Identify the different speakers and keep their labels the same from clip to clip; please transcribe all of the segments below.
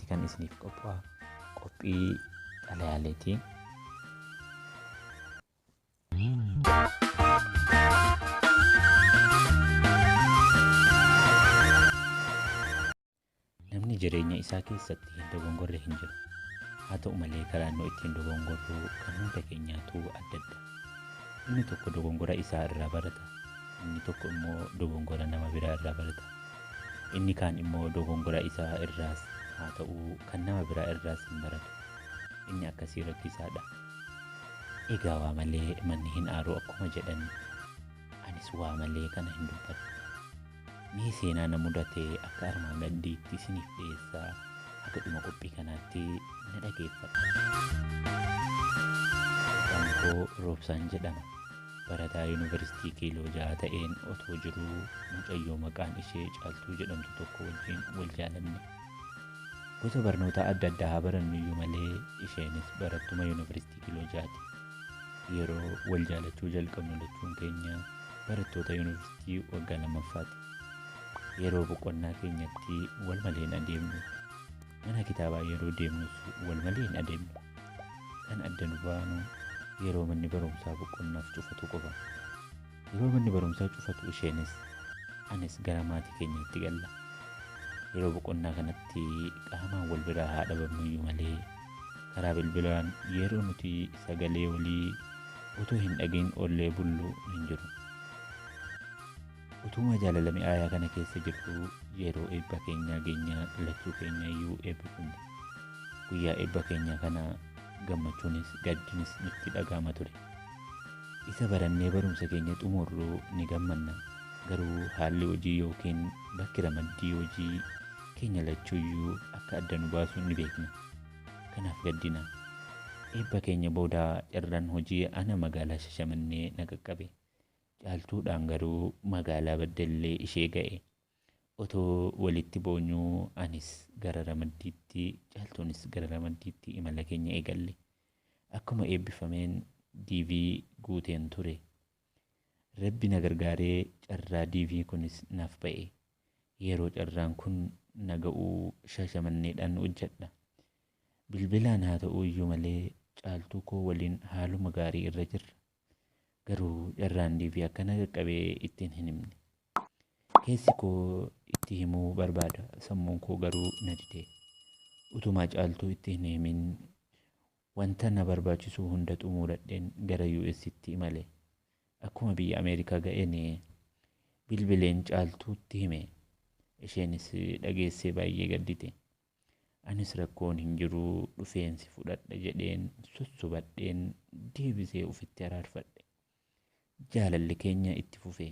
Speaker 1: kan isiniif qophaa'u qophii xalayaaleeti. Namni jireenya isaa keessatti hin dogongorre hin jiru. Haa ta'u malee karaan nu ittiin dogongorru kan hunda keenyaatu adda adda. Inni tokko dogongora isaa irraa barata. Inni tokko immoo dogongora nama biraa irraa barata. Inni kaan immoo dogongora isaa irraas haa ta'u kan nama biraa irraas hin baratu. Inni akkasii rakkisaadha. Egaa waa malee manni hin aaru akkuma jedhan anis waa malee kana hin dubbadhu. Mee seenaa na mudate akka armaan gadiitti isiniif dhiyeessaa akka dhuma qophii kanaatti na dhageeffadha. Maqaan koo Roobsaan jedhama. Barataa yuunivarsiitii Kiiloo 6 ta'een otoo jiruu mucayyoo maqaan ishee Caaltuu jedhamtu tokko wajjin wal jaalanne. Gosa barnoota adda addaa haa barannu iyyuu malee isheenis barattuma yuunivarsiitii Kiiloo 6ti. Yeroo wal jaalachuu jalqabnu lachuun keenya barattoota yuunivarsiitii waggaa 2ffaati. Yeroo boqonnaa keenyatti wal maleen adeemnu. Mana kitaabaa yeroo deemnus wal maleen adeemnu. Kan adda nu baanu yeroo manni barumsaa boqonnaaf cufatu qofa. Yeroo manni barumsaa cufatu isheenis anis gara maatii keenyatti galla. Yeroo boqonnaa kanatti qaamaan wal biraa haa dhabamnu iyyuu malee karaa bilbilaan yeroo nuti sagalee walii otoo hin dhagain oollee bullu hin jiru. Utuma jaalala mi'aayaa kana keessa jirtu yeroo eebba keenyaa geenyaa lachuu keenya iyyuu eebbifanne. Guyyaa eebba keenyaa kana gammachuunis gaddinis nutti dhaga'ama ture. Isa barannee barumsa keenya xumurru ni gammanna. Garuu haalli hojii yookiin bakki ramaddii hojii keenya lachuu iyyuu akka adda nu baasu ni beekna. Kanaaf gaddina. Eebba keenya booda carraan hojii ana magaalaa Shashamannee na qaqqabe. Caaltuudhaan garuu magaalaa Baddallee ishee ga'e. Otoo walitti boonyuu anis gara ramaddiitti Caaltuunis gara ramaddiitti imala keenya eegalle. Akkuma eebbifameen DV guuteen ture. Rabbi na gargaaree carraa DV kunis naaf ba'e. Yeroo carraan kun na ga'uu Shashamanneedhaan hojjedha. Bilbilaan haa ta'uu iyyuu malee Caaltuu koo waliin haaluma gaarii irra jirra. Garuu carraan DV akkana qaqqabee ittiin hin himne. Keessi koo itti himuu barbaada. Sammuun koo garuu na dide. Utumaa Caaltuu itti hin himin wanta na barbaachisu hunda xumuradheen gara US'tti imale. Akkuma biyya Ameerikaa ga'een bilbileen Caaltuutti hime. Isheenis dhageessee baay'ee gaddite. Anis rakkoon hin jiru dhufeensi fudhadha jedheen sosobadheen deebisee ofitti araarfadhe. Jaalalli keenya itti fufe.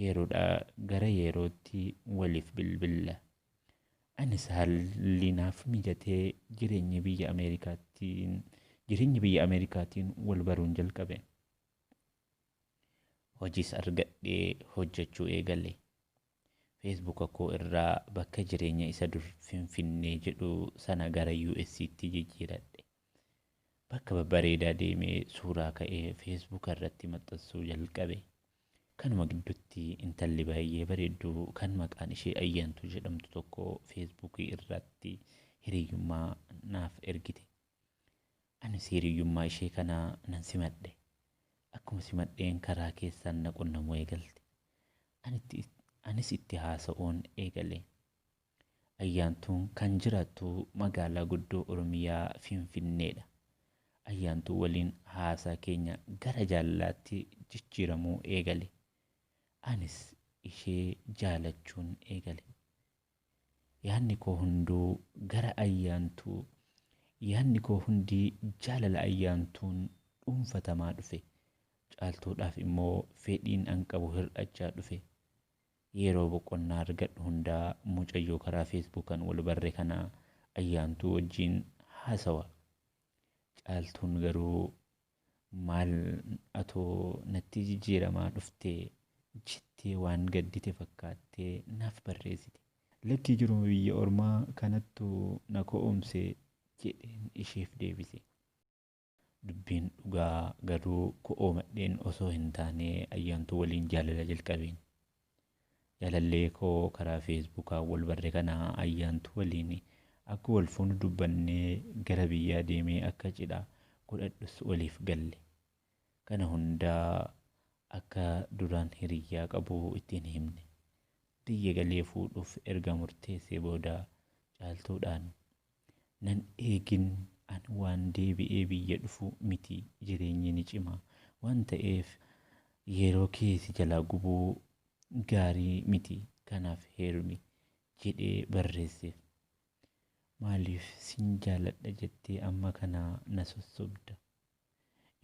Speaker 1: Yeroodhaa gara yerootti waliif bilbilla. Anis haalli naaf mijatee jireenyi biyya Ameerikaatiin wal baruun jalqabe. Hojiis argadhee hojjechuu eegale. Facebook koo irraa bakka jireenya isa dur Finfinnee jedhu sana gara US'tti jijjiiradhe. Bakka babbareedaa deemee suuraa ka'ee Facebook irratti maxxansuu jalqabe. Kanuma gidduutti intalli baay'ee bareedduu kan maqaan ishee Ayyaantuu jedhamtu tokko Facebook irratti hiriyyummaa naaf ergite. Anis hiriyyummaa ishee kana nan simadhe. Akkuma simadheen karaa keessaan na qunnamuu eegalte. Anis itti haasa'uun eegale. Ayyaantuun kan jiraattu magaalaa guddoo Oromiyaa Finfinneedha. Ayyaantuu waliin haasaa keenya gara jaalalaatti jijjiiramuu eegale. Anis ishee jaalachuun eegale. Yaadni koo hundi jaalala Ayyaantuun dhuunfatamaa dhufe. Caaltuudhaaf immoo fedhiin an qabu hir'achaa dhufe. Yeroo boqonnaa argadhu hundaa mucayyoo karaa Facebookaan wal barre kana Ayyaantuu wajjin haasawa. Caaltuun garuu maal atoo natti jijjiiramaa dhuftee jettee waan gaddite fakkaattee naaf barreessite. Lakkii jiruma biyya ormaa kanattu na ko'omse jedheen isheef deebise. Dubbiin dhugaa garuu ko'oomadheen osoo hin taane Ayyaantuu waliin jaalala jalqabeen. Jaalallee koo karaa Facebookaan wal barre kana Ayyaantuu waliin Akka wal fuunu dubbannee gara biyyaa deemee akka cidhaa godhadhus waliif galle. Kana hundaa akka duraan hiriyyaa qabu ittiin himne. Biyya galee fuudhuuf erga murteessee booda caaltuudhaan nan eegin ani waan deebi'ee biyya dhufu miti, jireenyi ni cima waan ta'eef yeroo keessa jalaa gubuu gaarii miti, kanaaf heerumi jedhee barreesseef. Maaliif sin jaaladha jettee amma kana na sossobda?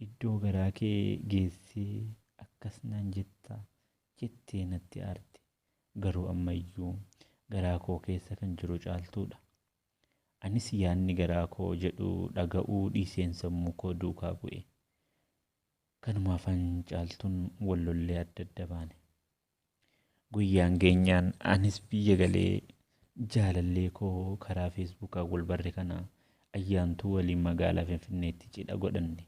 Speaker 1: Iddoo garaa kee geessee akkas naan jettaa jettee natti aarte. Garuu ammayyuu garaa koo keessa kan jiru caaltuudha. Anis yaadni garaa koo jedhu dhaga'uu dhiiseen sammuu koo duukaa bu'e. Kanumaafan caaltuun wal lollee adda adda baane. Guyyaan geenyaan anis biyya galee jaalallee koo karaa feesbuukaa wal barre kana ayyaantuu waliin magaalaa Finfinneetti cidha godhanne.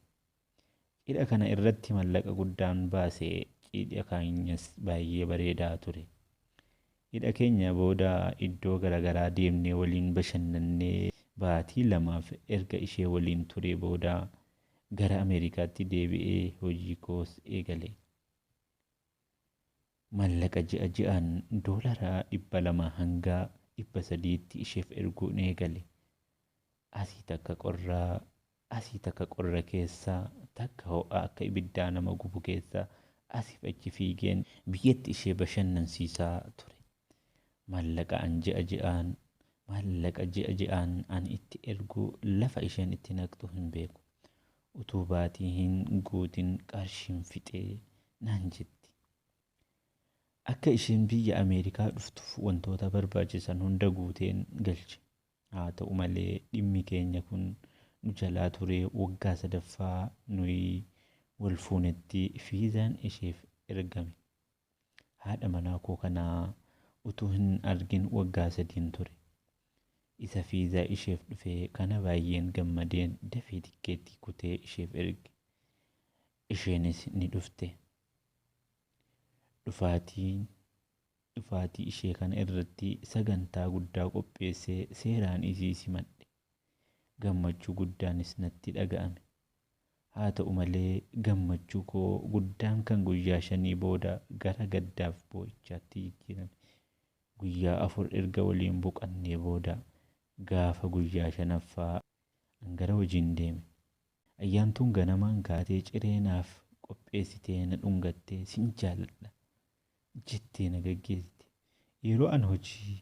Speaker 1: Cidha kana irratti mallaqa guddaan baasee cidha keenyas baay'ee bareedaa ture. Cidha keenya booda iddoo garaagaraa deemnee waliin bashannannee baatii 2 erga ishee waliin ture booda gara Ameerikaatti deebi'ee hojii koos eegale. Mallaqa ji'aan doolaraa 200 hanga 300tti isheef erguun eegale. Asii takka qorra keessaa, takka ho'a akka ibiddaa nama gubu keessaa asiif achi fiigeen biyyatti ishee bashannansiisaa ture. Maallaqa ji'a ji'aan an itti ergu lafa isheen itti naqxu hin beeku. Utuu baatii hin guutin qarshiin fixee naan jetti. Akka isheen biyya Ameerikaa dhuftuuf wantoota barbaachisan hunda guuteen galche. Haa ta'u malee dhimmi keenya kun nu jalaa ture. Waggaa 3ffaa nuyi wal fuunetti fiizaan isheef ergame. Haadha manaa koo kanaa utuu hin argin waggaa 3 ture. Isa fiizaa isheef dhufee kana baay'een gammadeen dafee tikkeettii kutee isheef erge. Isheenis ni dhufte. Dhufaatii ishee kana irratti sagantaa guddaa qopheessee seeraan isii simadhe. Gammachuu guddaanis natti dhaga'ame. Haa ta'u malee gammachuu koo guddaan kan guyyaa 5 booda gara gaddaaf boo'ichaatti jijjiirame. Guyyaa 4 erga waliin boqannee booda gaafa guyyaa 5ffaa gara hojiin deeme. Ayyaantuun ganamaan kaatee ciree naaf qopheessitee na dhungattee sin jaaladha jettee na gaggeessite. Yeroo an hojii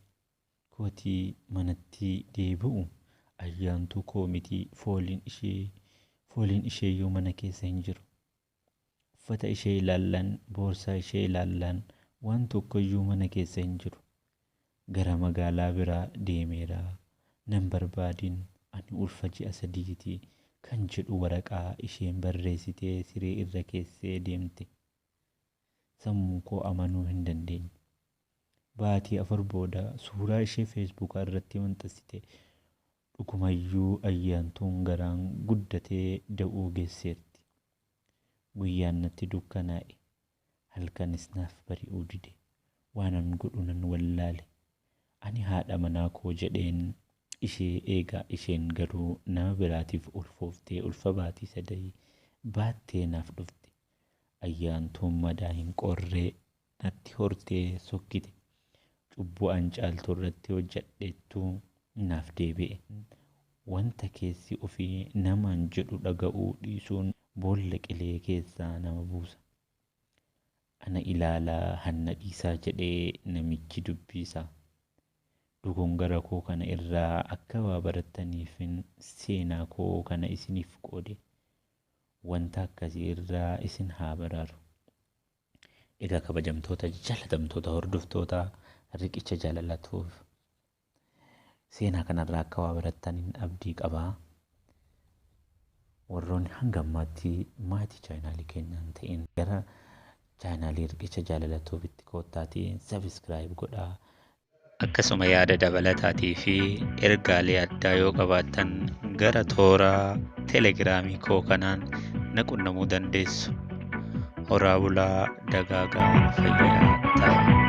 Speaker 1: kootii manatti deebi'u ayyaantuu koo miti fooliin isheeyyuu mana keessa hin jiru. Uffata ishee ilaallan, boorsaa ishee ilaallan waan tokkoyyuu mana keessa hin jiru. Gara magaalaa biraa deemeera. Nan barbaadin ani ulfa ji'a 3 kan jedhu waraqaa isheen barreessitee siree irra keessee deemte. Sammuu koo amanuu hin dandeenye. Baatii 4 booda suuraa ishee feesbuukaa irratti maxxansite. Dhugumayyuu ayyaantuun garaan guddatee da'uu geesseerti. Guyyaan natti dukkanaa'e. Halkanis naaf bari'uu dide. Waanan godhu nan wallaale. Ani haadha manaa koo jedheen ishee eegaa isheen garuu nama biraatiif ulfooftee ulfa baatii 3 baattee naaf dhufte. Ayyaantuun madaa hin qorree natti hortee sokkite. Cubbuu an caaltuu irratti hojjedheettuu naaf deebi'e. Wanta keessi ofii namaan jedhu dhaga'uu dhiisuun boolla qilee keessaa nama buusa. Ana ilaalaa hanna dhiisaa jedhee namichi dubbisaa. Dogongora koo kana irraa akka waa barattaniifin seenaa koo kana isiniif qoode. Wanta akkasii irraa isin haa baraaru. Egaa kabajamtoota jaalatamtoota hordoftoota riqicha jaalalatuuf seenaa kanarraa akka waa barattaniin abdii qabaa. Warroonni hanga ammaatti maatii chaanaalii keenyaan ta'in gara chaanaalii riqicha jaalalatuufitti koottaatiin sabiskiraayib godhaa. Akkasuma yaada dabalataatii fi ergaalee addaa yoo qabaattan gara toora teelegiraamii koo kanaan na qunnamuu dandeessu. Horaa bulaa dagaagaa fayyaa ta'a.